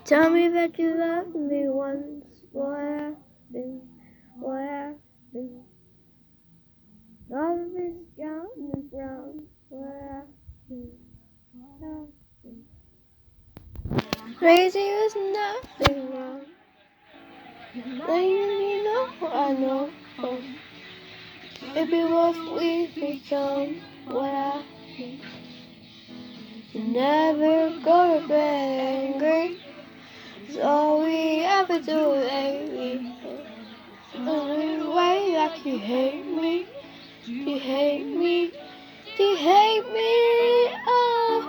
Tell me that you loved me once. What happened? What happened? All of this down and brown. What happened? What happened? Crazy was nothing wrong. You know, I know. Maybe what we become. What happened? You never go to bed angry. It's all we ever do lately. Every way like you hate me. You hate me. You hate me. Oh,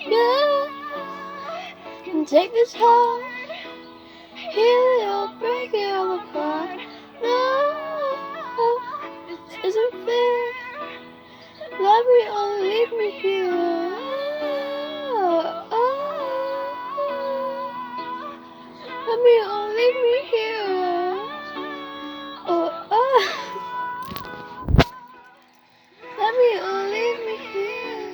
yeah. Can take this heart, heal it or break it all apart. No, this isn't fair. Love me or leave me here. Oh, oh. Love me or leave me here. Oh, oh. Love me or leave me here.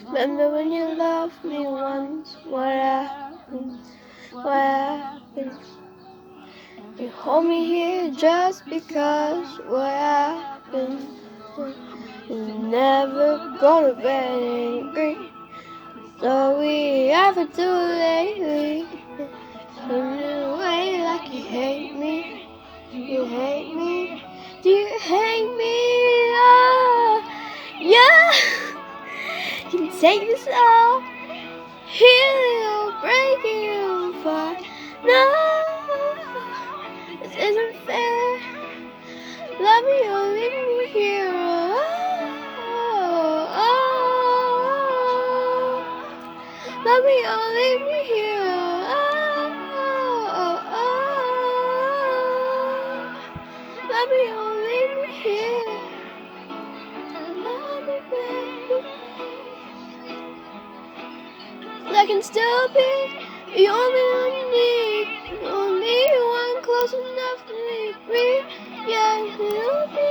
Remember when you loved me once? What happened? What happened? You hold me here just because. What happened? You never go to bed angry. So we ever do lately. In a way like you hate me. You hate me. Do you hate me? Oh, yeah. You can take this all, heal it or break it apart. No, this isn't fair. Love me or leave me here. Oh, oh. Love me or leave me here. Oh, oh. Love me or leave me here. Love me, baby. I can still be the only one you need. Only one close enough to me. Yeah, you'll be.